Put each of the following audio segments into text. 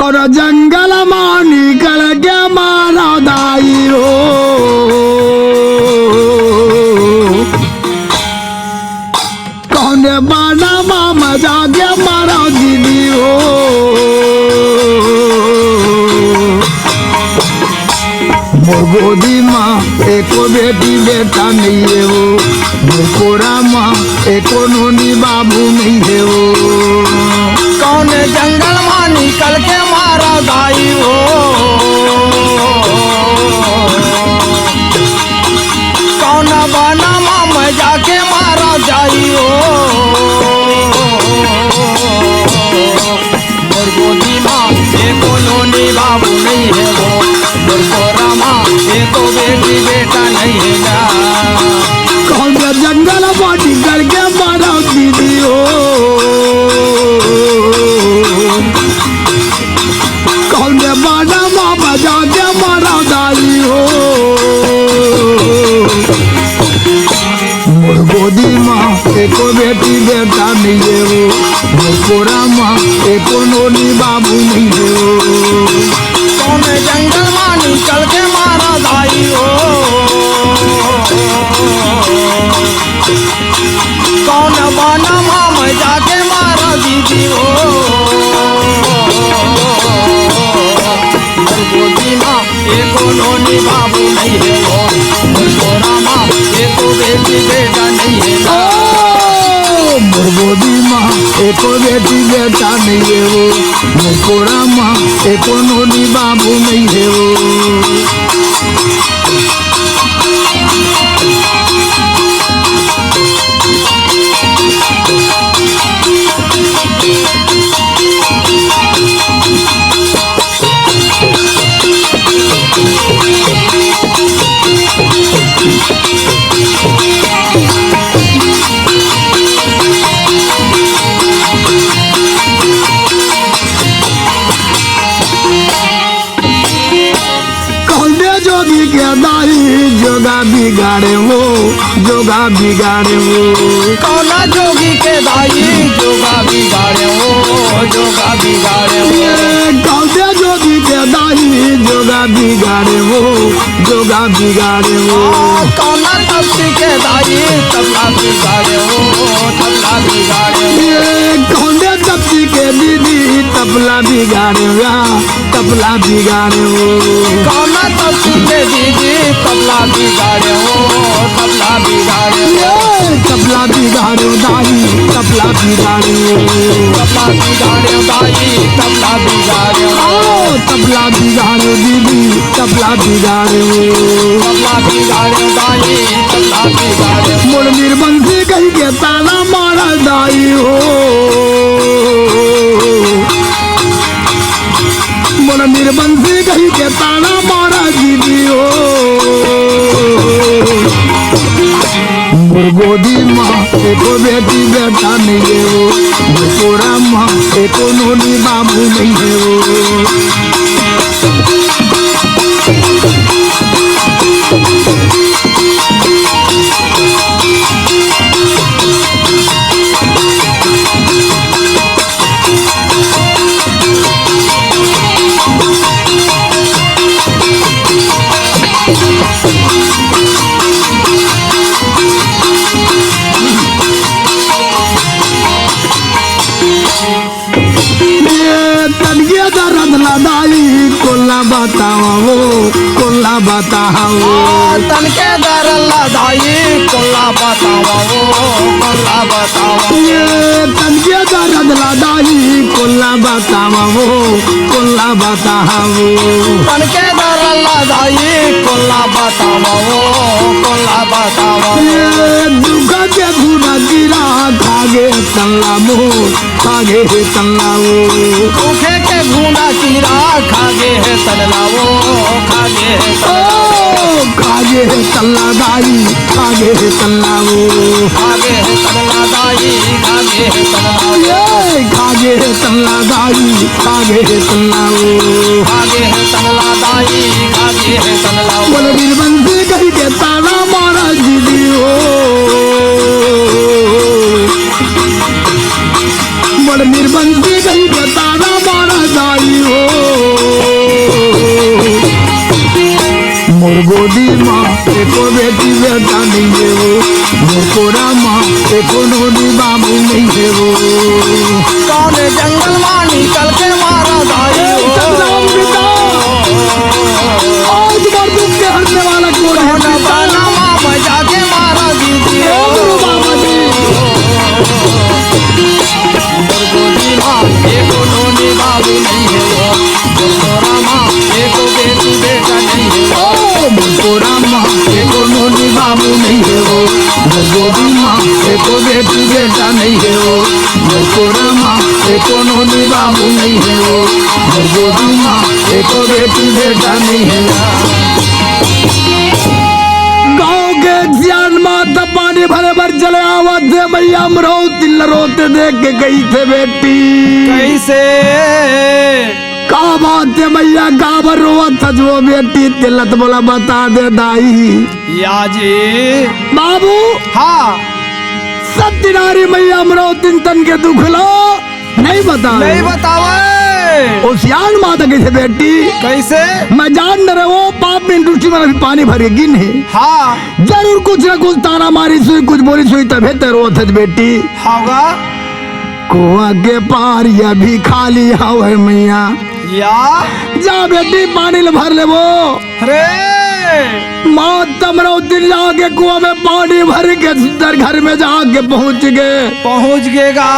कर जंगल में निकल के मारा दाई हो कौन बाना मामा जाके मारा दीदी हो गोदी माँ एको बेटी बेटा नहीं है वो मोरा माँ एको नोनी बाबू नहीं है वो कौन जंगल में निकल के मारा दाई हो कौन बाना में जाके मारा जाई हो मोर गोदी माँ एको नोनी बाबू नहीं है वो मोर कोरा माँ एको बेटी बेटा नहीं है जा कौन जंगल में निकल के मारा दीदी हो कौन बाना मामा जाके मारा दाई हो मोर गोदी माँ एको बेटी बेटा नहीं है वो मोर कोरा माँ एको नोनी बाबू नहीं है वो कौन जंगल में निकल के मारा दाई हो कौन बाना में जाके मारा दीदी हो गोदी माँ एको नोनी बाबू नहीं है वो मोरा माँ एको बेटी बेटा नहीं है मोर गोदी माँ एको बेटी बेटा नहीं है वो मोर कोरा माँ एको नोनी बाबू नहीं है वो जोगी के दाई जोगा बिगाड़े वो जोगा बिगाड़े वो कौना जोगी के दाई जोगा बिगाड़े हो जोगा बिगाड़े हो कौन जोगी के दाई जोगा बिगाड़े वो जोगा बिगाड़े वो कौना तबसी के दाई तबला बिगाड़े हो तबला बिगाड़े हो कौन तबसी के दीदी तबला बिगाड़े तबला बिगाड़े हो कौना तबसी के दीदी तबला बिगाड़े हो तबला बिगाड़े हो तबला बिगाड़े दाई तबला बिगाड़े तबला बिगाड़े दाई तबला बिगाड़े तबला बिगाड़े दीदी तबला बिगाड़े तबला बिगाड़े दाई तबला बिगाड़े मोर निर्बंसी कही के ताला मारा दाई हो मोर निर्बंसी कही के ताला मारा दीदी हो मोर गोदी माँ एको बेटी बेटा नहीं है वो मोर कोरा माँ एको नोनी बाबू नहीं है वो दाई कोला बताओ कोला बताओ तन के दर दाई कोला बताओ कोला बताओ तन के दर दाई कोला बताओ कोला बताओ तन के दर दाई कोला बताओ कोला बताओ दुख के गुना गिरा खागे तल्ला मो खागे तल्ला दुखे के गुना गिरा खागे है तल्लाओ खागे है खागे है तल्ला दाई खागे है तल्लाओ खागे है तल्ला दाई खागे है तल्लाओ खागे है तल्ला दाई खागे है तल्लाओ खागे है तल्ला दाई खागे है तल्लाओ बोले बीरबंसी कही के ताना मारा दीदी हो बोले बीरबंसी कही के ताना मारा दाई हो मोर गोदी माँ एको बेटी बेटा नहीं है वो, मुझको रामा एको नोनी बाबू नहीं है वो। कौन जंगल में निकल के मारा दाई सतनाम पिता, आज मर्दों के हरने वाला कौन है पिता? बजा के मारा दीदी गुरु बाबा जी। गोदी माँ एको नोनी बाबू नहीं है वो, मुझको रामा एको बेटी बेटा नहीं है वो। मुझको रामा एको नोनी बाबू नहीं है वो, गोदी माँ एको बेटी बेटा नहीं है वो। मुझको रामा एको नोनी बाबू नहीं है वो, गोदी माँ एको बेटी बेटा नहीं है। गाँव के सियान माता पानी भरे भर चले आवत थे, मैया अमरौती रोते देख के गई थे बेटी। कैसे का बात है मैया, गाबर रोवत था जो बेटी तिलत बोला बता दे दाई। या जी बाबू हाँ सत्य नारी मैया अमरौती तन के दुख लो नहीं बता, नहीं बतावे सियान माता कैसे बेटी? कैसे मैं जान न रहे वो पाप में इंडस्ट्री में अभी पानी भरे गिन है। हाँ जरूर कुछ न कुछ ताना मारी सुई कुछ बोली सुई तबे तो रोत है बेटी। होगा कुआ के पार या भी खाली हवे मैया, या जा बेटी पानी ले भर ले वो। रे माँ अमरौती जाके कुआ में पानी भर के सुंदर घर में जाके पहुँच गएगा।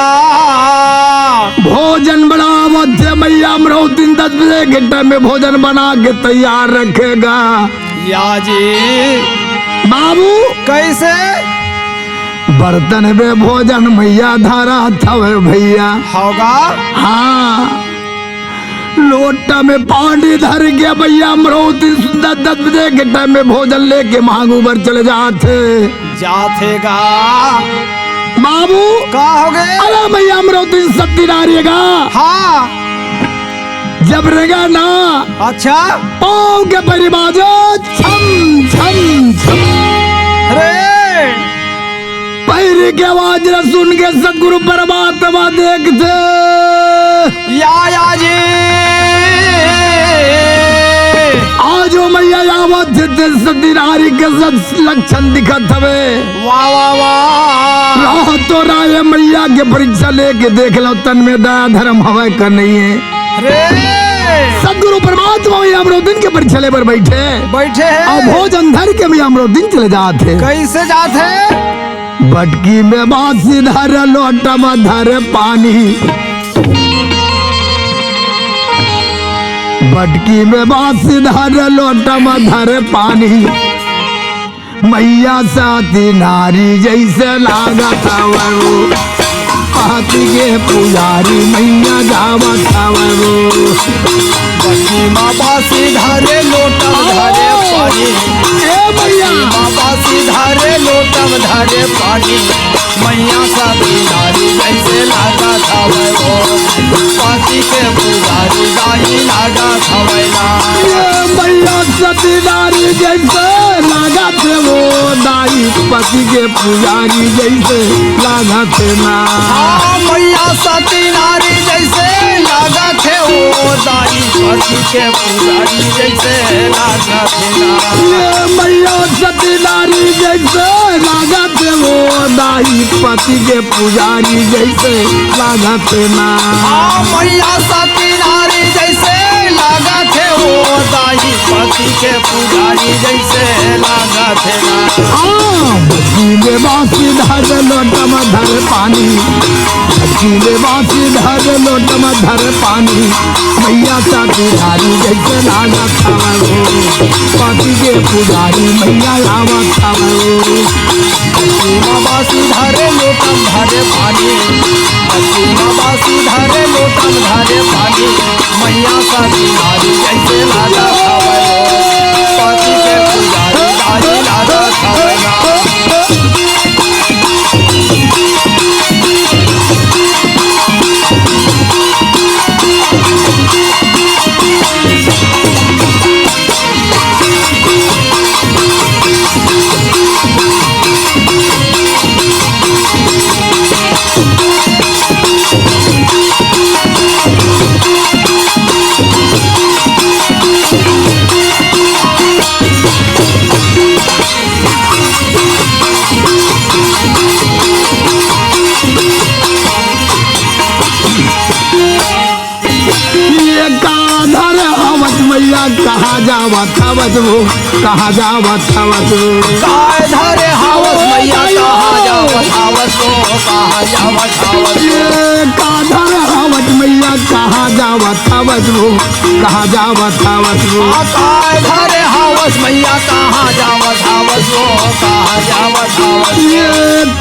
भोजन बनावत थे मैया अमरौती 10 बजे के टाइम में भोजन बना के तैयार रखेगा। या जी बाबू कैसे बर्तन में भोजन मैया धारा था भैया। होगा हाँ लोटा में पानी धर के भैया अमरौती सुंदर 10 बजे के टाइम में भोजन लेके मांगू बर चले जातेगा। बाबू का हो गए? अरे भैया अमरौती सत्ती नारिएगा। हाँ जब रहेगा ना अच्छा पाँव के परिबाजो छम छम छम, रे पैरी के आवाज न सुन के सदगुरु परमात्मा देखते। या जी आज मैया आवत सती नारी के लक्षण दिखत हवे। वाह वाह वाह राह तो राय मैया के परीक्षा लेके देख लो तन में दया धर्म हवा कर नहीं है। रे सदगुरु परमात्मा मैया अमरौती के परीक्षा ले पर बैठे हैं और भोजन धर के मैया अमरौती चले जाते। कैसे जाते? बटकी में बासी धर लोटा में धर पानी, बटकी में बासी धर लोटा में धर पानी। मैया साथी नारी जैसे लागत वो, पाती के पुजारी मैया जावत वो। बच्ची माँ बासी धारे लोटा धारे पानी, ए मैया माँ बासी धारे लोटा धारे पानी। मैया साथी नारी जैसे लागा था वो, पाती के पुजारी दाई लागा था वैला। मैया सती नारी जैसे लागत वो, दाई पति के पुजारी जैसे लागत ना। हाँ मैया सती नारी जैसे लागा थे वो, दाई पति के पुजारी जैसे लागा थे ना। ये मैया सती नारी जैसे लागत वो, दाई पति के पुजारी जैसे लागत ना। हाँ मैया सती नारी जैसे लागा थे वो, दाई पति के पुजारी जैसे लागा थे ना। बच्ची बासी धर लोटा में धर पानी, बच्ची बासी धर लोटा में धर पानी। मैया साथी नारी जैसे लागत था वो, पति के पुजारी मैया आवत था वो। माँ बासी धारे लोटम धारे पानी, बच्ची माँ बासी धारे लोटम धारे पानी। मैया साथी नारी जैसे लागा था वो, पति के पुजारी दाई लागा था वो। कहाँ जावत हवत वो, कहाँ जावत हवत वो। काय धरे हावस मैया कहाँ जावत हावस वो, कहाँ जावत हावस वो। ये काधर हवत मैया कहाँ जावत हवत वो, कहाँ जावत हवत वो। काय धरे हावस मैया कहाँ जावत हावस वो, कहाँ जावत हावस वो। ये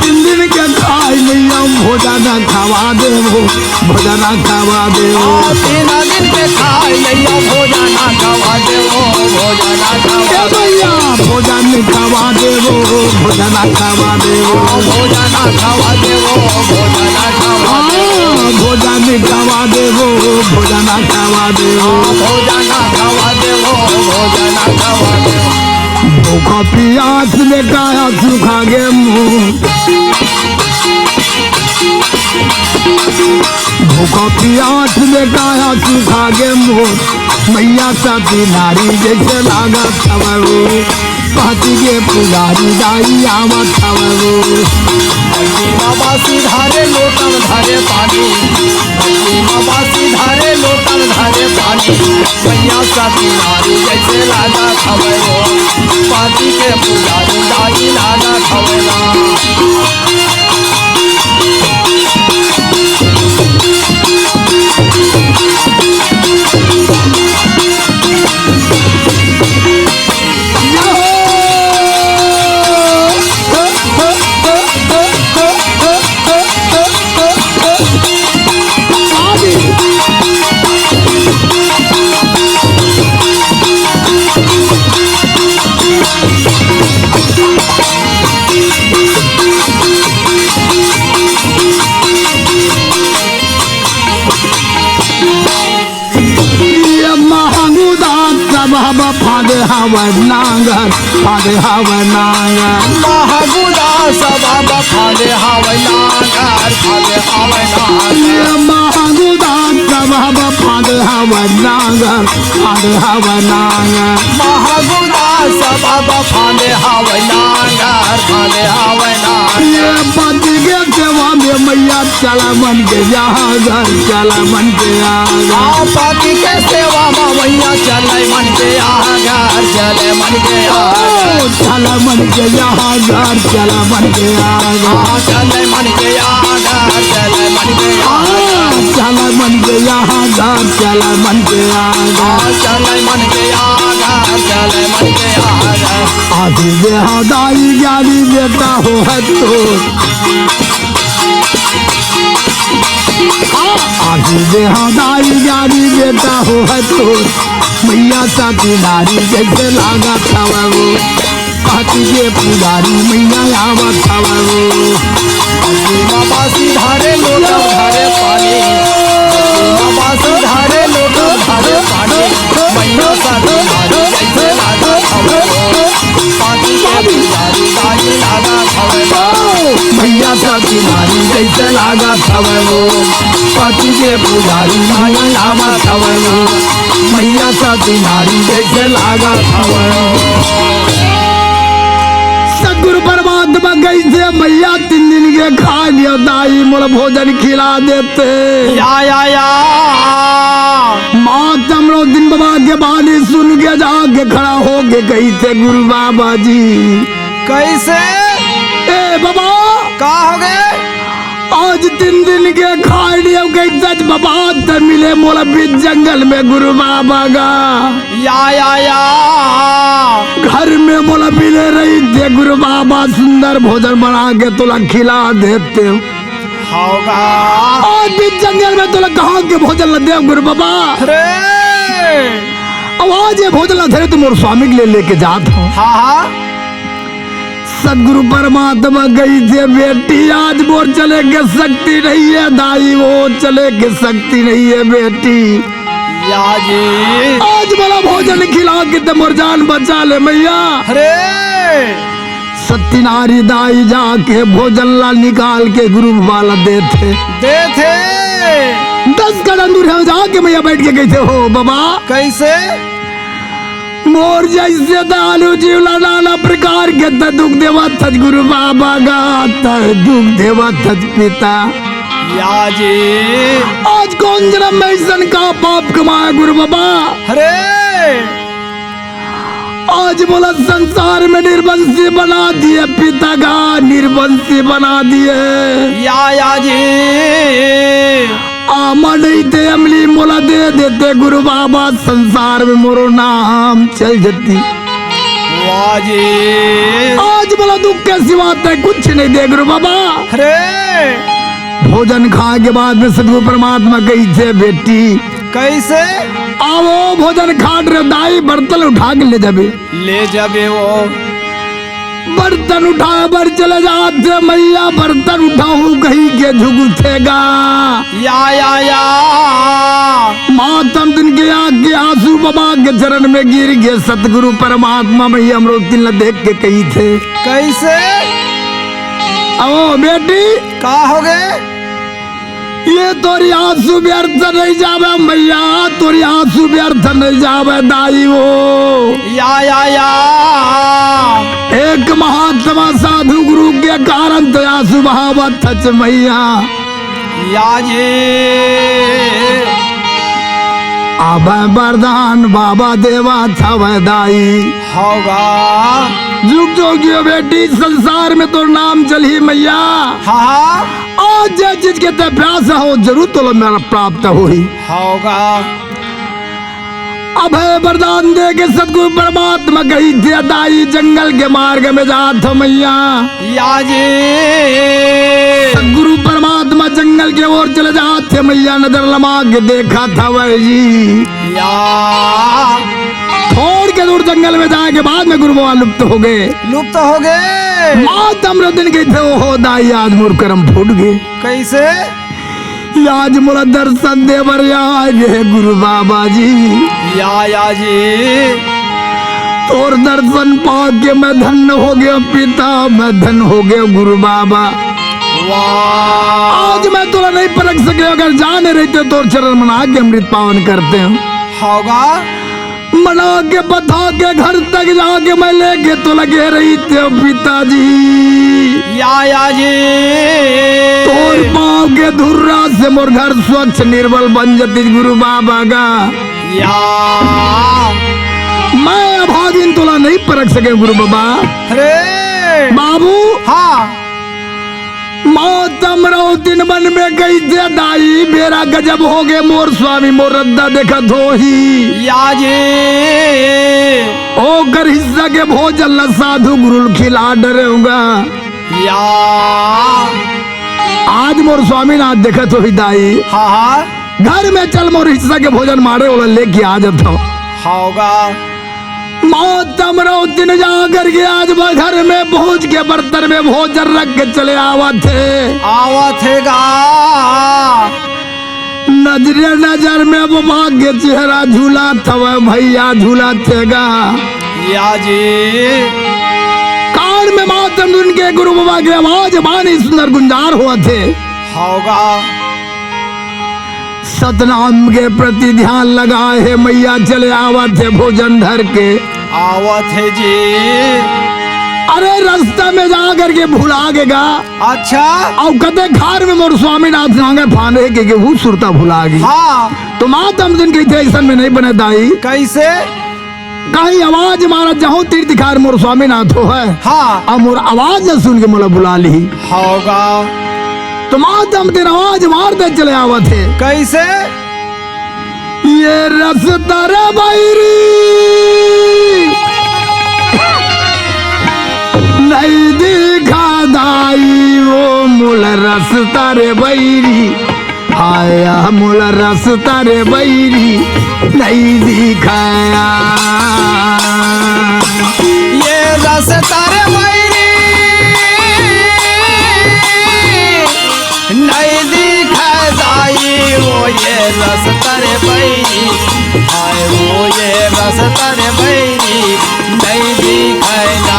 3 दिन के खाए मैया भोजन खवा दे वो, भोजन खवा दे वो। 3 दिन के खाए मैया भोजन खवा दे वो, भोजन खवा ए मैया भोजन खवा दे वो, भोजन खवा दे वो। भोजन खवा दे वो, भोजन खवा दे वो। भोजन खवा दे वो, भोजन खवा दे वो। भोजन खवा दे वो, भोजन खवा दे वो। भूखा प्यास में काया सूखा गे मुँह, भूखा प्यास में काया सूखा गे मुँह। मैया सती नारी जैसे लागा थवरो, पाती के पुजारी दाई आवत थवरो। बाबा सिधारे लोटन धारे पानी, बाबा सिधारे लोटन धारे पानी। मैया सती नारी जैसे लागा खबरो, पाती के पुजारी दाई लागा खबरा। बाबा फादे हवन नांगर, फादे हवन नांगर। महागुदा बाबा फाले हवन नागर, फाले हवन नागर। महागुदा बाबा फादे हवन नांगर, फादे हवन नांगर। महागुदा बाबा फाले हवन नागर, फाले हवन नागर। ये पति के सेवा में मैया चला मन के यहाँ घर, चला मन के यहाँ। पति के सेवा में मैया चले मन के घर, चले मन के घर। चला मन के यहाँ घर, चला मन के यहाँ। चले मन के घर, चले मन के घर। चला मन के यहाँ घर, चला मन के यहाँ। चले मन के घर, चले मन के घर। आधी बेहदाई ज्ञानी बेटा हो है तो, आधी बेहदाई ज्ञानी बेटा हो है तो। मैया सती नारी जैसे लागा थवरो, पाती के पुजारी मैया आवत थवरो। बाबा सिधारे लोटा धारे पानी, बाबा सिधारे लोटा धारे पानी। मैया सती नारी जैसे लागा खबरो, पाती के पुजारी दाई लागा खबरो। मैया सती नारी जैसे लागा थवरो, पाती के पुजारी मैया आवत थवरो। मैया सती नारी जैसे लागा थवरो। सतगुरु परमात्मा कैसे मैया 3 दिन के खा लिया दाई मोल भोजन खिला देते। या माँ तमरो दिन बाबा के बानी सुन के जाके खड़ा हो के कही थे गुरु बाबा जी। कैसे ए बाबा का हो गए? आज 3 दिन के खा लिया कही सच बाबा त मिले मोला बीच जंगल में गुरु बाबा का। या घर में मोला मिले रही थे गुरु बाबा, सुंदर भोजन बना के तुला खिला देते। होगा आज बीच जंगल में तुला कहाँ के भोजन ल दे गुरु बाबा। अरे आवाज ये भोजन ल धरे तुम और स्वामी के लिए लेके जात हो। हाँ सदगुरु परमात्मा गई थे बेटी आज मोर चले के शक्ति नहीं है दाई, वो चले के शक्ति नहीं है बेटी। या जी आज बड़ा भोजन खिला के तो मोर जान बचा ले मैया। अरे सती नारी दाई जाके भोजन ला निकाल के गुरु वाला देते। दे थे 10 कदम दूर है जाके मैया बैठ के गई थे हो बाबा। कैसे मोर जैसे दालू जीवला नाना प्रकार के दुख देवा थज गुरु बाबा का दुख देवा थज पिता। या जी आज कौन जन्म में ऐसन का पाप कमाया गुरु बाबा। अरे आज बोला संसार में निर्वंशी बना दिए पिता का, निर्वंशी बना दिए। या जी आमा नहीं थे अमली मोला दे देते गुरु बाबा, संसार में मोरो नाम चल जाती। वाह जी आज बोला दुख के सिवा ते कुछ नहीं दे गुरु बाबा। अरे भोजन खा के बाद में सदगुरु परमात्मा कही थे बेटी कैसे आओ भोजन खाट रे दाई, बर्तन उठा के ले जाबे। ले जाबे वो बर्तन उठा बर चले जाते मैया, बर्तन उठाऊं कहीं के झुगुथेगा। या मातम दिन के आग के आंसू बाबा के चरण में गिर गए। सतगुरु परमात्मा मैया अमृति न देख के कही थे कैसे आओ बेटी का हो गए ये तोरी आंसू व्यर्थ नहीं जावे मैया, तोरी आंसू व्यर्थ नहीं जावे दाई वो। या एक महात्मा साधु गुरु के कारण तो आंसू बहावत थच मैया। या जी अब वरदान बाबा देवा था वह दाई होगा। जुग जोगियो बेटी संसार में तो नाम चली मैया। हाँ आज जिस के ते प्यास हो जरूर तो मेरा प्राप्त हो ही होगा। अब वरदान दे के सतगुरु परमात्मा गई थी दाई, जंगल के मार्ग में जात मैया। या जी सतगुरु परमात्मा जंगल के ओर चले जाते मैया, नजर लमा के देखा था वह जी। या थोड़ के दूर जंगल में जाए के बाद में गुरु बाबा लुप्त हो गए। लुप्त हो गए। मात अमृतन गए थे हो दाई, आज मोर कर्म फूट गए। कैसे आज मोरा दर्शन दे बर रे गुरु बाबा जी। या जी तोर दर्शन पा के मैं धन्य हो गया पिता, मैं धन हो गया गुरु बाबा। वाह आज मैं तोरा नहीं परख सके, अगर जाने रहते तो चरण मना के अमृत पावन करते हैं। होगा मना के बता के घर तक जाके मैं लेके तो लगे रही थे पिताजी। या जी तोर पाँव के धुर्रा से मोर घर स्वच्छ निर्मल बन जाती गुरु बाबा का। या मैं अभागिन तोला नहीं परख सके गुरु बाबा। अरे बाबू हाँ मौतम रहो दिन मन में गई थे दाई, मेरा गजब हो गए मोर स्वामी मोर रद्दा देखा धोही। या जी ओ कर हिस्सा के भोजन ल साधु गुरु खिला डरूंगा। या आज मोर स्वामी नाथ देखा तो ही दाई, हाँ घर में चल मोर हिस्सा के भोजन मारे वाला लेके आ जाता हूँ। होगा मौतम रहो दिन जा करके आज मैं घर में पहुंच के बर्तन में भोजन रख के चले आवत गा नजरे नजर में वो भाग्य चेहरा झूला था वह भैया झूला थेगा। या जी कान में मातम उनके गुरु बाबा की आवाज बानी सुंदर गुंजार हुआ थे। होगा सतनाम के प्रति ध्यान लगाए है मैया चले आवत है भोजन धर के आवत है जी। अरे रास्ता में जा करके भुला गेगा। अच्छा और कदे घर में मोर स्वामी नाथ नांगे फाने के वो सुरता भुला गई। हाँ तो मातम दिन कही थे ऐसा में नहीं बने दाई। कैसे कहीं आवाज मारा जहाँ तीर दिखार मोर स्वामी नाथ हो है। हाँ और मोर आवाज न सुन के मोला बुला ली। होगा तो मातम दिन आवाज मार दे चले आवत है। कैसे ये रास्ता रे बैरी नहीं दिखा दाई, वो मूल रास्ता रे बैरी आया, मूल रास्ता रे बैरी नहीं दिखाया। ये रास्ता रे बैरी नहीं दिखा दाई, वो ये रास्ता रे बैरी हाय, वो ये रास्ता रे बैरी नहीं दिखाना।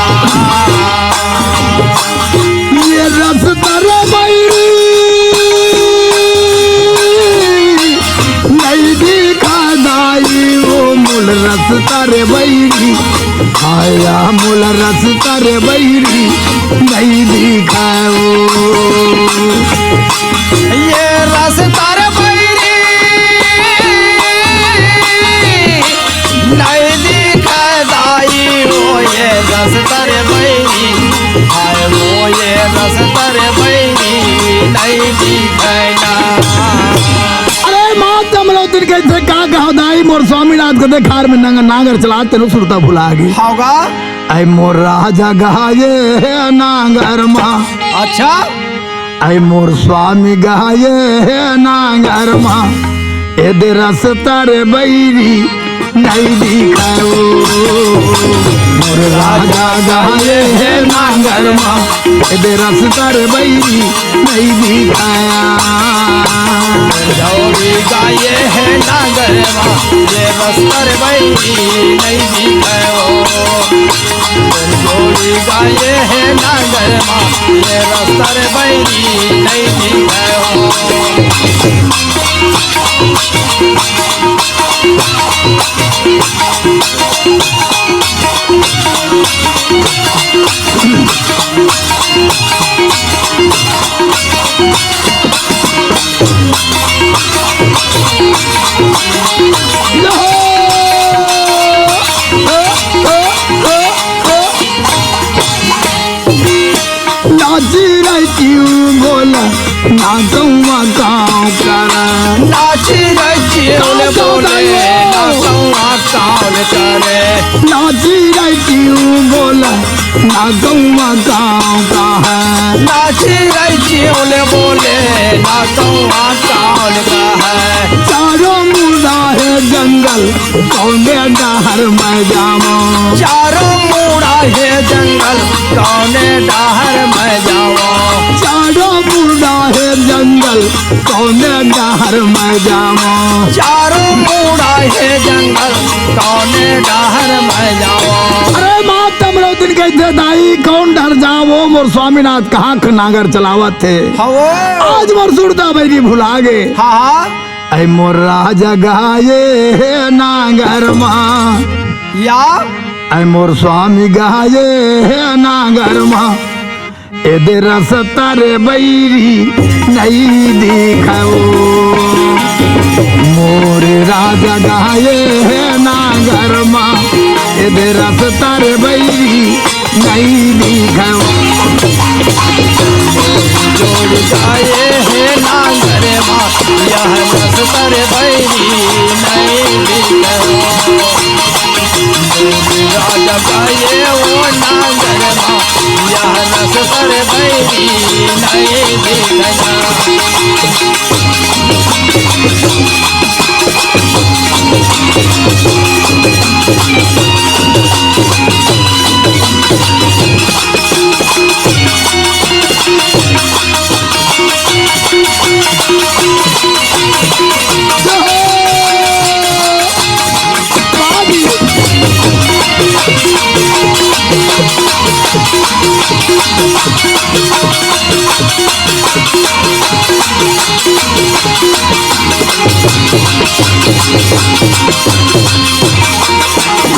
ये रास्ता रे बैरी नहीं दिखा दाई, वो मूल रास्ता रे बैरी आया, मूल रास्ता रे बैरी नहीं दिखाओ। ये रास्ता रे बैरी नहीं दिखा दाई, कैसे का कहो दाई मोर स्वामीनाथ के देखार में नागर चलाते नो सुरता भुला गई होगा। ऐ मोर राजा गाये नागर माँ अच्छा ऐ मोर स्वामी गाये नागर माँ एदे रसता रे बैरी नहीं दिखाओ मोर राजा गाये नागर माँ एदे रसता रे बैरी नहीं दिखाया जोड़ी गाये है नागर माँ ये बस्तर बैरी नहीं दिखाओ। जोड़ी गाये है नागर माँ ये बस्तर बैरी नहीं दिखाओ। नाची रहती हूँ बोला ना गौवा गाँव करा नाची रची बोले ना सौआ काल करे। नाची रहती हूँ बोला ना गौवा गाँव का है नाची रची बोले ना सौआ काल का है। चारों मुर्दा है जंगल कौने डहर में जामो चारों मुड़ा है जंगल कौने डहर में जाओ। चारों मुर्दा है जंगल कौने डहर में जामो चारों मुड़ा है जंगल कौने डहर में जाओ। अरे माँ तमरो दिन कहते दाई कौन डर जाओ मोर स्वामीनाथ कहाँ नागर चलावत थे हवो आज मोर सुरता बैरी भुला गे हाँ ऐ मोर राजा गाये नागर माँ या ऐ मोर स्वामी गाये नागर माँ एदे रसता रे बैरी नहीं दिखाओ मोर राजा गाये नागर माँ एदे रसता रे बैरी नहीं दिखाओ जोड़ गाये है नागर माँ यह नस्तर बैरी नहीं दिखाओ। राजा गाये वो नागर माँ यह नस्तर बैरी नहीं दिखाया।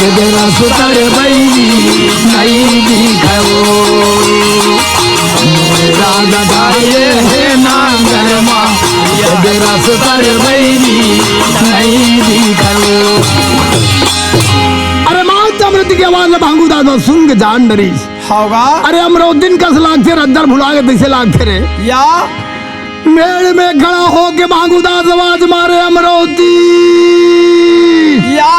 एदे रसता रे बैरी नहीं दिखाओ मोर राजा गाये नागर माँ एदे रसता रे बैरी नहीं दिखाओ। अरे माँ अमृत की आवाज में भांगू दादा सुन के जान डरी होगा। अरे अमरोद्दीन कस लागते रद्दर भुला के तैसे लागते रे या मेड़ में खड़ा हो के भांगू दास आवाज मारे अमरोद्दीन या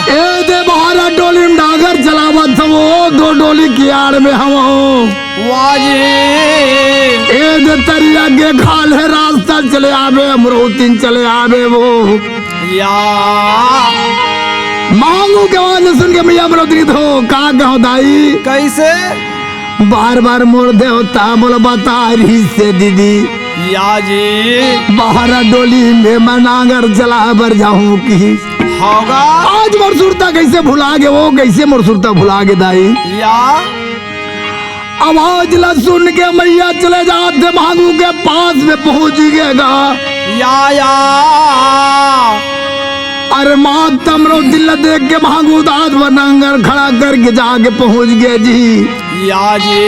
ए दे बहारा डोली में डागर चलावत वो दो डोली की आड़ में हम वाजी ए दे तरिया के खाल है रास्ता चले आवे अमरोद्दीन चले आवे वो या मांगू के आवाज सुन के मैया अमरोद्दीन हो का कहो दाई कैसे बार बार मोड़ दे होता बोल बता रही से दीदी या जी बहारा डोली में मैं नागर चला बर जाऊं की होगा। आज मोर सुरता कैसे भुला गे वो कैसे मोर सुरता भुला गे दाई या आवाज ला सुन के मैया चले जाते भांगू के पास में पहुंच गएगा या अरे माँ तमरो दिल देख के भांगू दाद बनांगर खड़ा करके जाके पहुंच गए जी या जी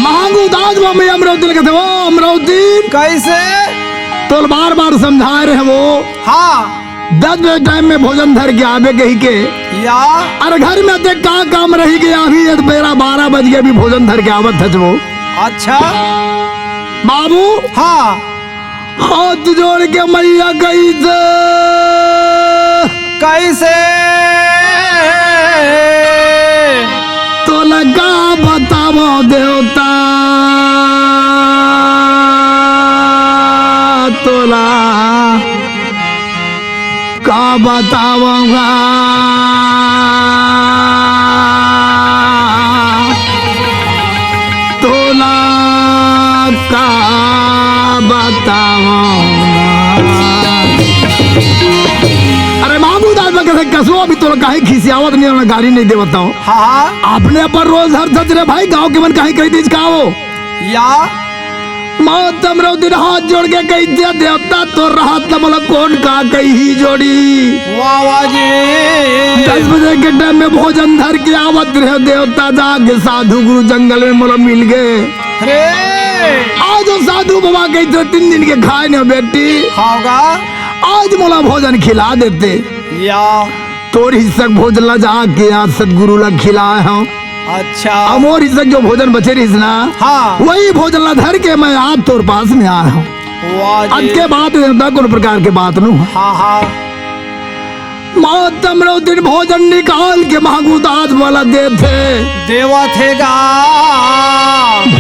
भांगू दाद वो मैं अमरोद्दीन कहते वो अमरोद्दीन कैसे तो बार बार समझा रहे वो हाँ 10 बजे टाइम में भोजन धर के आवे कही के या अरे घर में देख का काम रही गया अभी 12 बज गए अभी भोजन धर के आवत है वो अच्छा बाबू हाँ हाथ जोड़ के मैया गई थे कैसे तो लगा बतावो देवता तोला का बताऊंगा तोला का बताऊंगा। अरे मामू दाद में कैसे कसो अभी तो काहे खिसियावत नहीं होना गाड़ी नहीं दे बताओ हाँ आपने पर रोज हर सच रे भाई गांव के मन काहे कही दीज खाओ या माँ तमरो दिन हाथ जोड़ के कही दिया देवता तो राहत न मतलब कौन का कही ही जोड़ी वाह वाह जी 10 बजे के टाइम में भोजन धर के आवत रहे देवता जाके साधु गुरु जंगल में मोला मिल गए रे आज वो साधु बाबा कही थे 3 दिन के खाए न बेटी खाओगा आज मोला भोजन खिला देते या तोर हिस्सक भोजन ला जाके आज सदगुरु ला खिलाए हूँ अच्छा अमोर हिस्सक जो भोजन बचे रही ना हाँ वही भोजन ला धर के मैं आज तोर पास में आया हूँ वाह आज जी के बात देवता कौन प्रकार के बात नू हाँ हाँ माँ तमरो दिन भोजन निकाल के महागुदास वाला देते देवा थेगा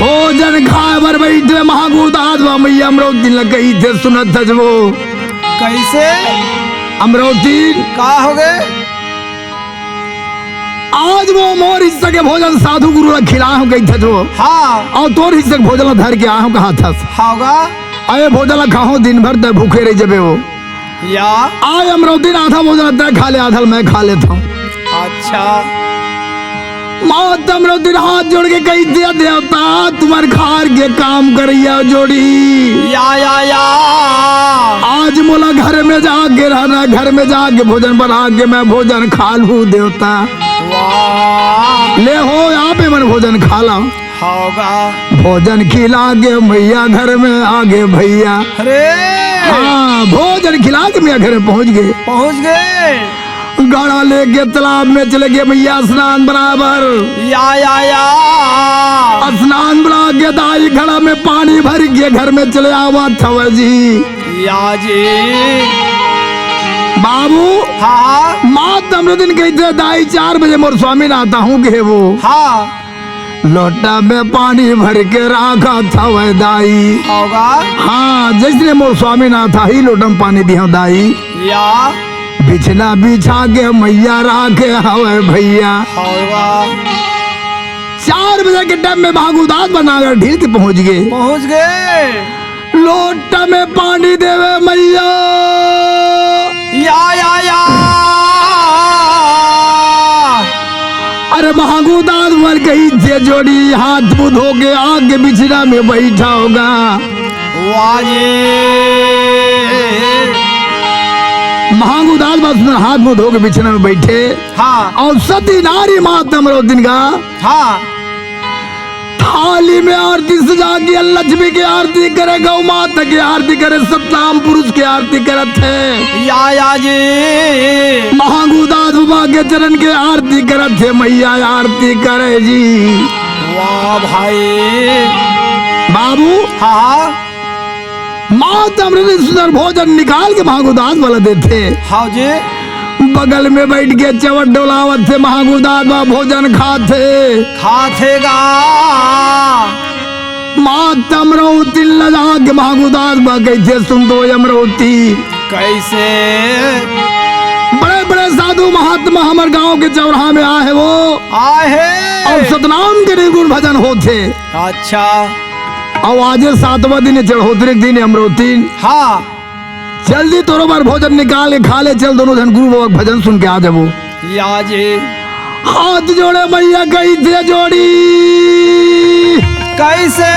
भोजन खाए बर बैठे महागुदास वा मैया अमरो दिन गई थे सुनत था वो कैसे अमरोती का हो गए आज वो मोर हिस्सा के भोजन साधु गुरु ला खिलाए हूँ गई थे जो हाँ और तोर हिस्से के भोजन ला धर के आया हूँ कहा था खाओगा अरे भोजन ला खाओ दिन भर तक भूखे रह जबे वो या आज अमरोती आधा भोजन तय खा ले आधा मैं खा लेता हूँ अच्छा माँ तमरोती हाथ जोड़ के कही दिया देवता तुम्हारे खार के काम करिया जोड़ी या आज मोला घर में जाके रहना घर में जाके भोजन बना के मैं भोजन खा लूँ देवता वाह ले हो यहाँ पे मैं भोजन खा ला खाओगा भोजन खिला के मैया घर में आगे भैया अरे हाँ भोजन खिला के मैया घर में पहुँच गए पहुंच गए गाड़ा लेके तालाब में चले गए मैया स्नान बराबर या स्नान बना के दाई घड़ा में पानी भर के घर में चले आवा था जी या जी बाबू हाँ माँ तमरे दिन कही थे दाई 4 बजे मोर स्वामी आता हूँ के वो हाँ लोटा में पानी भर के रखा था वह दाई खाओगा हाँ जिसने मोर स्वामी ना था ही लोटा में पानी दिया दाई या बिछना बिछा के मैया राखे हवे भैया खाओगा 4 बजे के टाइम में भागुदास बनाकर ढील के पहुंच गए लोटा में पानी देवे मैया या अरे महागुदास वर कही थे जोड़ी हाथ मुंह धो के आगे बिछना में बैठा होगा वाह जी महागुदास बस हाथ मुंह धो के बिछना में बैठे हाँ और सती नारी मातम रो दिन का हाँ थाली में आरती सजा के लक्ष्मी की आरती करे गौ माता की आरती करे सतनाम पुरुष की आरती करत है या जी महागुदास बाबा के चरण के आरती करत है मैया आरती करे जी वाह भाई बाबू हाँ माँ तमरे सुंदर भोजन निकाल के महागुदास वाला देते हाँ जी बगल में बैठ के चवट डोलावत थे महागुदास बा भोजन खाथेगा माँ तमरौती लगा के महागुदास बा कैसे सुन दो अमरौती कैसे बड़े बड़े साधु महात्मा हमारे गांव के चौराहा में आए वो आहे और सतनाम के निर्गुण भजन होते अच्छा और आज 7वां दिन चढ़ोतरी दिन अमरौती हाँ जल्दी तोरो बार भोजन निकाल के खा ले चल दोनों जन गुरु बाबा के भजन सुन के आ जाबो या जी हाथ जोड़े मैया कही थे जोड़ी कैसे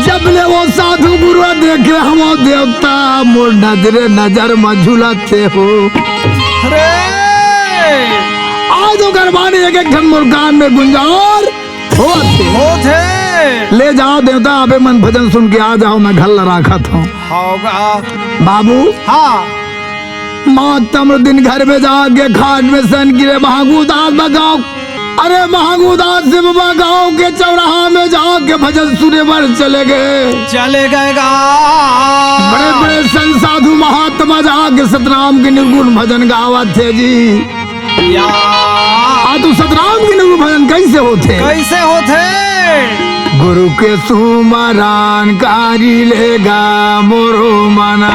जब ले वो साधु गुरु देखे हम देवता मोर नजरे नजर में झूलते हो अरे आज गरबानी एक एक घन मोर कान में गुंजार होते ले जाओ देवता अबे मन भजन सुन के आ जाओ मैं घर रखा था होगा बाबू हाँ माँ तमर दिन घर में जाके खाट में सन गिरे महागुदास बगाओ अरे महागुदास से बाबा गाँव के चौराहा में लोग के भजन सुने पर चले गए। चले गए गा। बड़े बड़े संत साधु महात्मा जाके सतराम के निर्गुण भजन गावत थे जी। या तो सतराम के निर्गुण भजन कैसे होते? कैसे होते? गुरु के सुमरान कारी लेगा मोरो मना,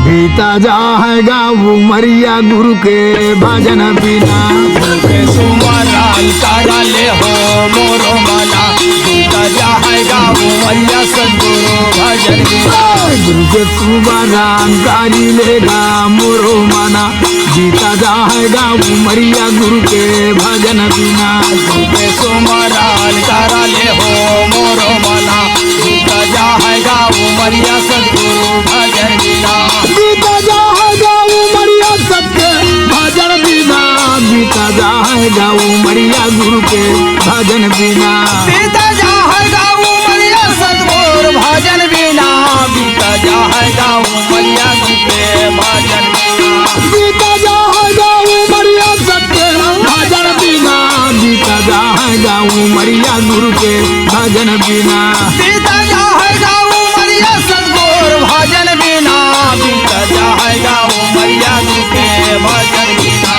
बीता जाएगा वो मरिया गुरु के भजन बिना। गुरु के सुमरान करा ले हो मोरो मना, बीता जाएगा वो मरिया सदगुरु भजन बिना। गुरु के सुमरान कारी लेगा मोरो मना, बीता जाएगा वो मरिया गुरु के भजन बिना। गुरु के सुमरान करा ले हो मोरो मना, बीता जाएगा वो मरिया सदगुरु भजन बिना। बीता जाएगा वो मरिया सबके भजन बिना, बीता जाएगा वो मरिया गुरु के भजन बिना। बीता जाएगा वो मरिया सदगुरु भजन बिना, बीता जाएगा वो मरिया गुरु के भजन बिना। बीता जाएगा वो मरिया सबके भजन बिना, बीता जाएगा वो मरिया गुरु के भजन बिना। बीता जाएगा वो मरिया सदगुरु भजन बिना, बीता जाएगा वो मरिया गुरु के भजन बिना।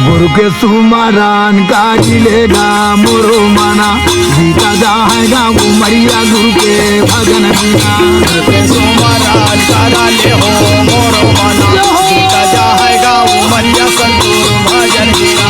गुरु के सुमरान कारी लेगा मोरो मना, बीता जाएगा वो मरिया गुरु के भजन बिना। गुरु के सुमरान करा ले हो मोरो मना, बीता जाएगा वो मरिया सदगुरु भजन बिना।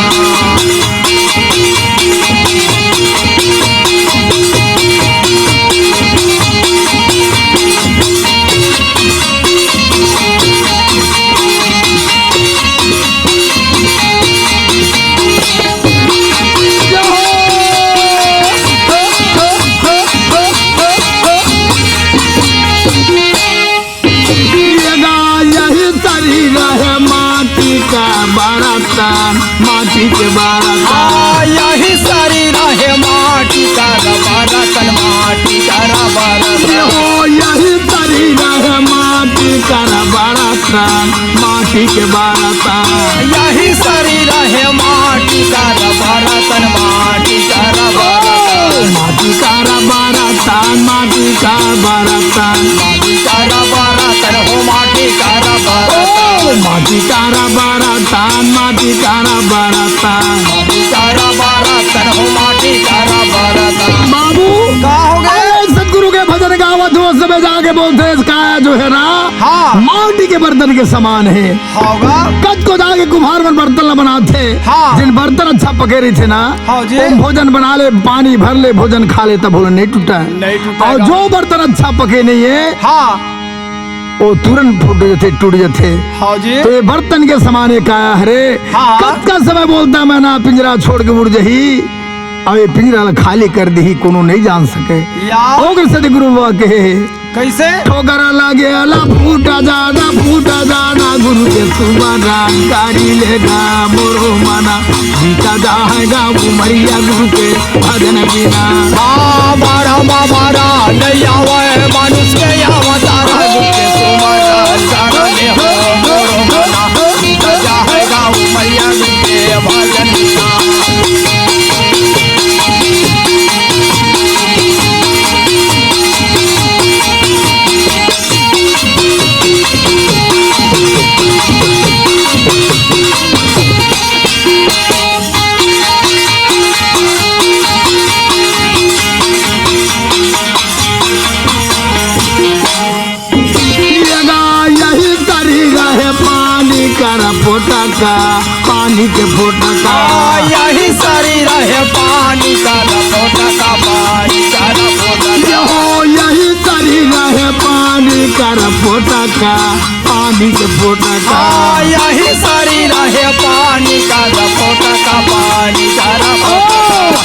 माटी के बारतान, यही शरीर है माटी का बरतन, माटी का बरतन। हो यही शरीर है माटी का बारतान, माटी के बारतान। यही शरीर है माटी का बरतन, माटी का बरतन। माटी का बारतान, माटी का बारतान, माटी का बरतन हो माटी का बरतन। माटी का बारतान, माटी का बारतान। माटी का बरतन हो माटी का बरतन। बाबू का हो गए? सतगुरु के भजन गावत हो सब जाके बोलते इसका जो है ना, हाँ माटी के बर्तन के समान है। होगा। कद को जाके कुम्हार मन बर्तन न बनाते, हाँ। जिन बर्तन अच्छा पके रही थे ना, हाँ जी। वो भोजन बना ले, पानी भर ले, भोजन खा ले, तब भोजन नहीं टूटा। नहीं टूटेगा। और जो बर्तन अच्छा पके नहीं है, हाँ वो तुरंत फूट जाते, टूट जाते। हाँ जी। तो ये बर्तन के समान है काया हरे। हाँ। कद का समय बोलता मैं ना पिंजरा छोड़ के उड़ जही, और ये पिंजरा खाली कर दी, कोनो नहीं जान सके। या ओगर सतगुरु बाबा कहे कैसे? ठोकर लगे अला फूटा जाना गुरु के सुमरान कारी लेगा मोरो मना, बीता जाएगा वो मरिया गुरु के भजन बिना। बारा नहीं आवे मानुष के अवतार, गुरु के सुमरान करा ले हो मोरो मना, बीता जाएगा वो मरिया गुरु के भजन बिना। फोटका पानी के फोटका, यही शरीर है पानी का फोटका, पानी का फोटका। हो यही शरीर है पानी का फोटका, पानी के फोटका। यही शरीर है पानी का फोटका, पानी का फोटका।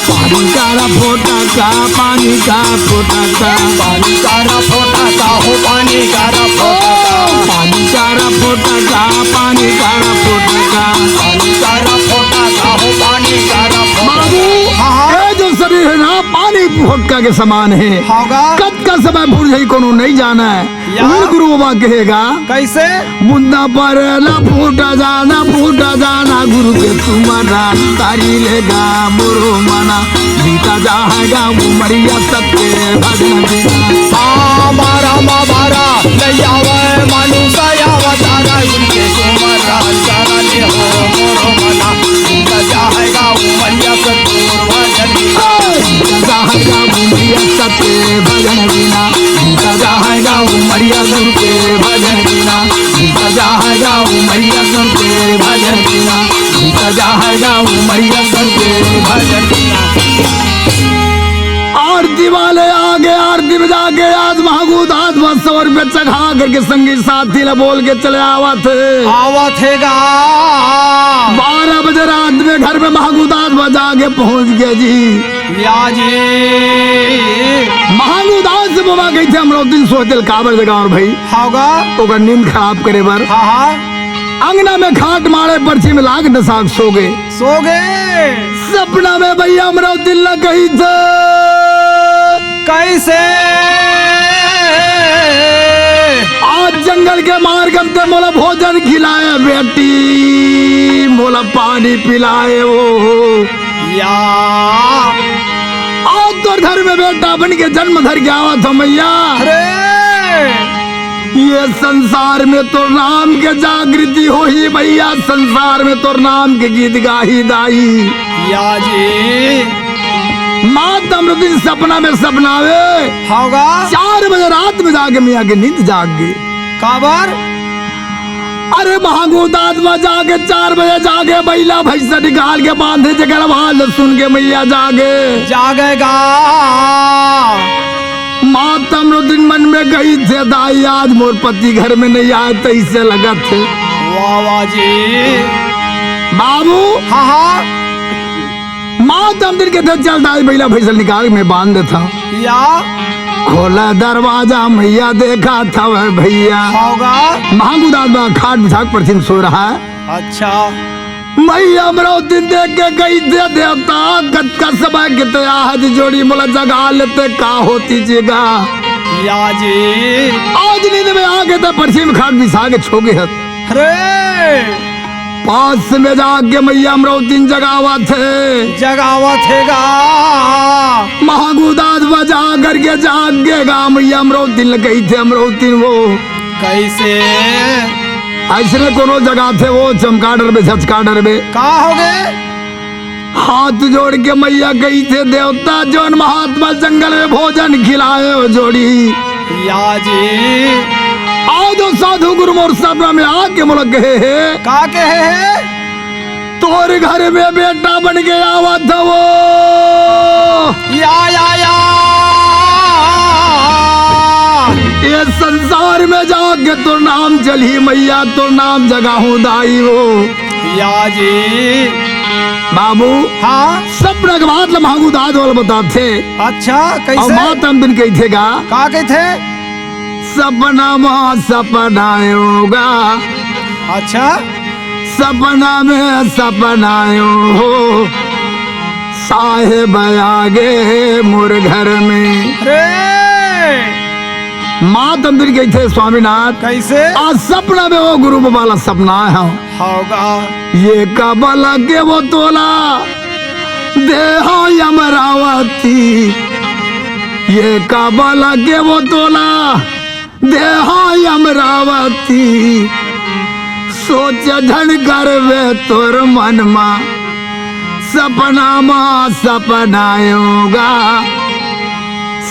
पानी का फोटका, पानी का फोटका, पानी का फोटका हो पानी का फोटका। पानी का फोटका, पानी का फोटका, पानी का फोटका हो पानी का फोटका। बाबू हाँ। ये जो शरीर है ना, पानी फोटका के समान है। होगा कद का समय भूल जाई कोनो नहीं जाना है। या। वही गुरु बाबा कहेगा कैसे बुंदा पर ना फूटा जाना गुरु के सुमरा तारी लेगा मोरो मना बीता जाएगा उमरिया सत्य भजन बिना। मारा मारा नैयावे मानुष अवतारा उनके सुमरा चरण हो मोरो मना बीता जाएगा उमरिया सत्य भजन बिना। जाएगा उमरिया सत्य भजन बिना बीता जाएगा उमरिया गुरु के भजन बिना बीता जाएगा उमरिया गुरु के भजन बिना बीता जाएगा उमरिया गुरु के भजन बिना। आरती वाले आगे आरती में जाके आज महागूद आज 100 रुपये चढ़ा करके संगी साथी ने बोल के चले आवत है गा 12 बजे रात में घर में महागूद आज बजा के पहुंच गया जी। या जी महागूद आज से बाबा गई थे हम दिन सोचल काबर जगह और भाई होगा ओकर नींद खराब करे बर हाँ अंगना में खाट मारे पर्ची में लाग डसाक सो गए। सपना में भैया हमरा दिल न कही थे कैसे आज जंगल के मार्गम ते मोला भोजन खिलाए बेटी मोला पानी पिलाए ओ या आज तो घर में बेटा बन के जन्म धर के आवा था मैया। अरे ये संसार में तो नाम के जागृति हो ही भैया संसार में तो नाम के गीत गाही दाई। या जी माँ तमरुद्दीन सपना में सपनावे होगा 4 बजे रात में जाके मियाँ की नींद जाग गई। काबर अरे महागूद आत्मा जाके 4 बजे जाके बैला भैंसा निकाल के बांधे जगह आवाज सुन के मैया जागेगा माँ तमरुद्दीन मन में गई थे दाई आज मोर पति घर में नहीं आए तो इससे लगा थे वाह जी बाबू हाँ माँ तमरुद्दीन के थे चल दाई बैला भैंसा निकाल के मैं बांध था या खोला दरवाजा मैया देखा था वह भैया होगा महागूद आत्मा खाट बिछा पर सो रहा है। अच्छा मैया दिन देख के गई थे देवता कद का समय कितने आज जोड़ी मोला जगा लेते का होती जगह। या जी आज नींद में आ गए थे पर्ची में खाट बिछा के छो गए अरे पास में जाके मैया अमरावती जगावा थे गा महागुदाद बजा करके जागेगा मैया अमरावती गई थे अमरावती वो कैसे ऐसे कोनो जगह थे वो चमका डर में झचका डर में का हो गए हाथ जोड़ के मैया गई थे देवता जौन महात्मा जंगल में भोजन खिलाए हो जोड़ी। या जी आज साधु गुरु मोर सपना में आके मोला कहे है का कहे है तोर घर में बेटा बन के आवा था वो या ये संसार में जाके तो नाम चली मैया तो नाम जगाहू दाई वो। या जी बाबू हाँ सपना के बाद लम्हागू दाद वाला बताते अच्छा और कैसे माता दिन कही थे का थे सपना माँ सपना होगा अच्छा सपना में सपना हो साहेब आगे मोर घर में। अरे माँ तंदिर गई थे स्वामीनाथ कैसे आज सपना में वो गुरु वाला सपना है होगा ये कबला के वो तोला देहा अमरावती ये कबला के वो तोला देहा अमरावती सोच झन करवे तोर मन मा सपना माँ सपना होगा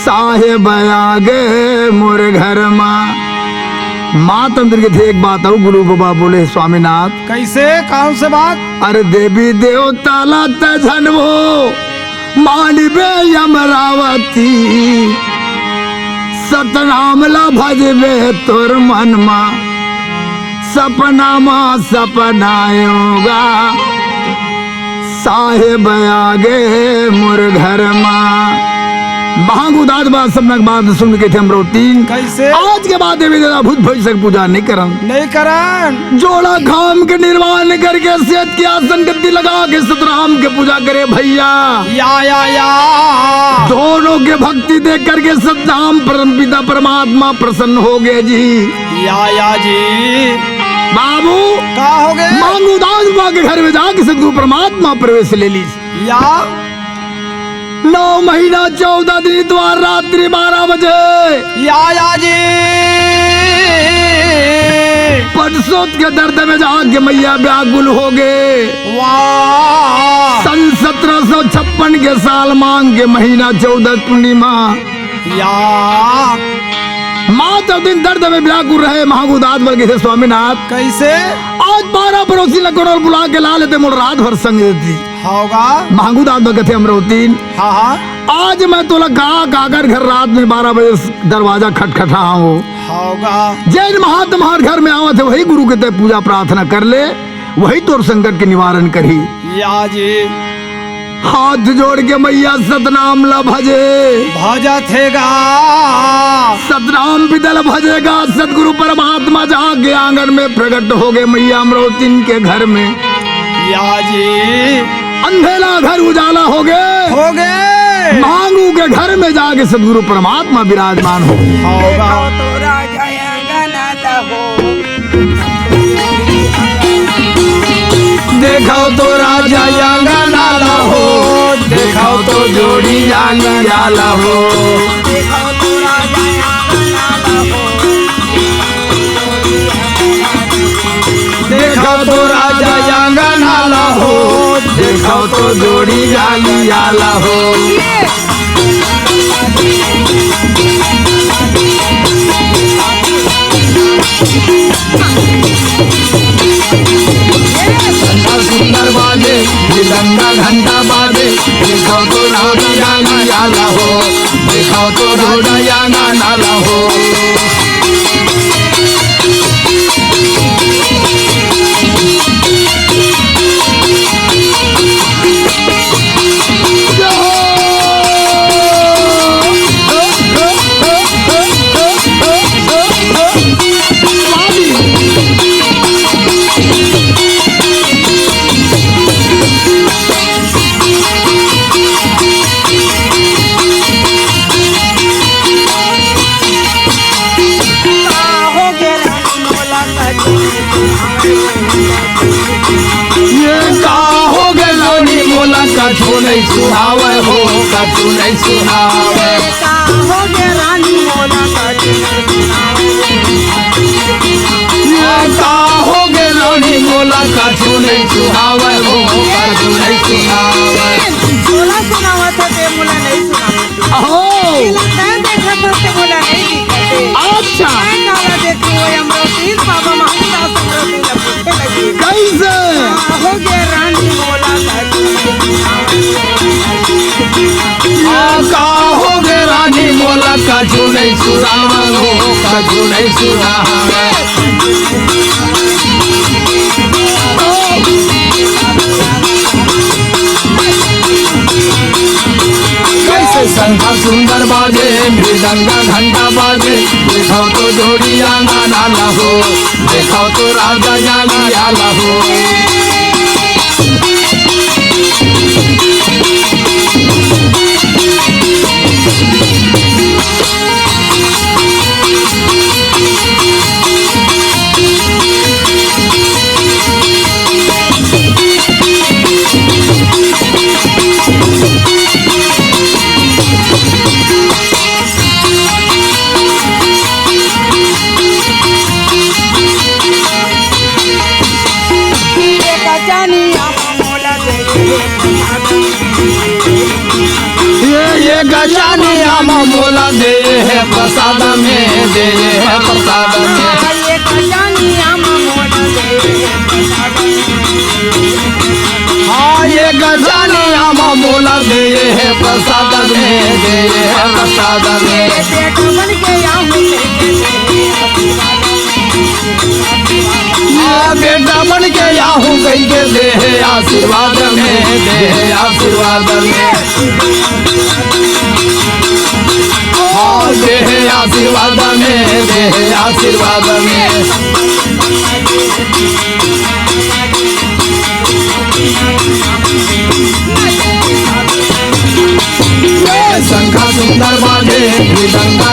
साहेब आगे मोर घर माँ तंत्र के थे एक बात हो गुरु बाबा बोले स्वामीनाथ कैसे कौन से बात अरे देवी देवता लाता झन वो मानवे अमरावती सतनाम ला भजबे तोर मन मा सपना माँ सपना होगा साहेब आगे मोर घर माँ। महागुदाद बात सपना के बाद सुन के थे अमरावती कैसे आज के बाद देवी देवता भूत भविष्य की पूजा नहीं करन जोड़ा खाम के निर्माण करके सेहत के आसन गद्दी लगा के सतराम के पूजा करे भैया। या देव के भक्ति देख करके सतनाम परम पिता परमात्मा प्रसन्न हो गए जी। या जी बाबू का हो गए मांगू दास बाबा के घर में जाके सदगुरु परमात्मा प्रवेश ले ली। या 9 महीना 14 दिन इतवार रात्रि 12 बजे या जी परसों के दर्द में जाके मैया व्याकुल हो गए। वाह सन 1756 के साल मांग के महीना 14 पूर्णिमा या माँ तब दिन दर्द में व्याकुल रहे। महागुदात बल के थे स्वामीनाथ कैसे आज 12 पड़ोसी लकड़ों बुला के ला लेते मुड़ रात भर संग देती। होगा महागुदात बल के थे अमरोती हाँ हाँ आज मैं तो लगा काकर घर रात में 12 बजे दरवाजा खटखटा हूँ। होगा जैन महात्मा हर घर में आवत है वही गुरु के ते पूजा प्रार्थना कर ले वही तोर संकट के निवारण करी। या जी हाथ जोड़ के मैया सतनाम ला भजे भजथेगा सतनाम पिदल भजेगा। सतगुरु परमात्मा जाके आंगन में प्रकट हो गए मैया अमरोतिन के घर में। या जी अंधेला घर उजाला हो गए। मांगू के घर में जाके सतगुरु परमात्मा विराजमान हो गए। होगा देखो तो राजा अंगना ला हो देखो तो जोड़ी जानी जाला हो। देखो तो राजा अंगना ला हो देखो तो जोड़ी जानी जाला हो। सुंदर बाजे जिलंगा घंटा बाजे देखो तो राजा जानी जाला हो देखो तो जोड़ा जाना नाला हो। कछु नहीं सुहावे हो कछु नहीं सुहावे हो गया रानी मोला हो गे रानी मोला कछु नहीं सुहावे हो कछु नहीं सुहावे। मोला सुनावा था ते मोला नहीं सुनावा अहो मैं देखा था ते मोला नहीं दिखते। अच्छा मैं नाला देखी वो अमरोती बाबा महादास अमरोती ने पूछे लगी कैसे हो गया रानी मोला हो गे रानी मोला कछु नहीं सुहावे हो कछु नहीं सुहावे। कैसे शंखा सुंदर बाजे मृदंगा घंटा बाजे देखो तो जोड़ी आना नाला हो देखो तो राजा जानी आला हो। ये गजानी आमा मोला दे है प्रसाद में दे है प्रसाद में। ये खजानी आमा मोला दे हाँ ये गजानी आमा मोला दे है प्रसाद में दे है प्रसाद में। बेटा बन के आऊं बेटा बन के आहू गई के दे है आशीर्वाद में दे है आशीर्वाद में। हाँ दे है आशीर्वाद में दे है आशीर्वाद में। शंखा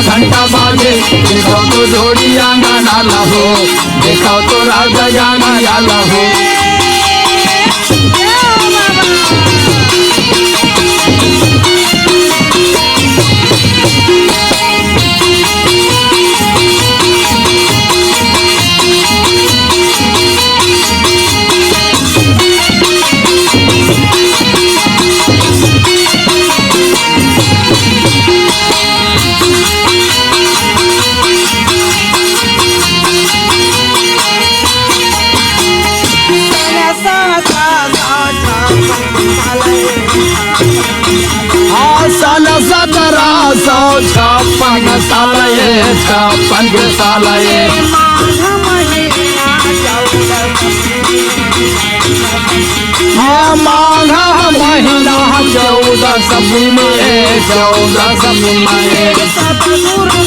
घंटा बाजे देखो तो जोड़िया गाना लहो देखो तो राजा गाना या लहो साल 1756 साल ये 56 साल ये हाँ माघा महीना 14 सपनी में 14 सपनी में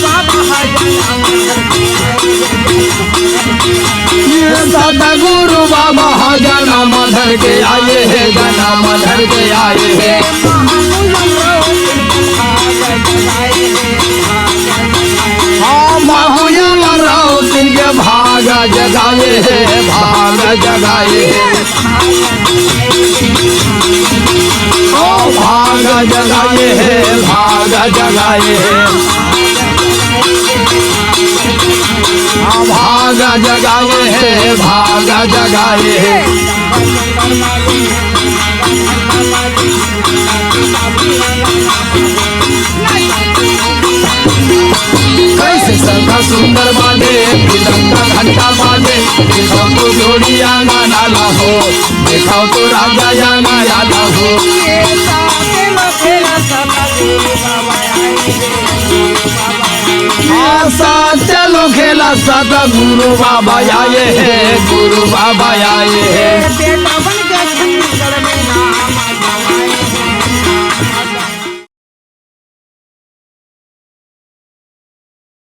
सतगुरु बाबा जन्म धर के आए है जन्म धर के आए है हाँ माहुयम रौतिन के भाग जगाए है भाग जगाए है ओ भाग जगाए है भाग जगाए है भाग जगाए है भाग जगाए है कैसे संगा सुंदर बाजे का घंटा बाजे देखो तो जोड़िया गाना लाहो देखो तो राजा जाना याद हो चलो खेला सतगुरु बाबा आए है गुरु बाबा आए है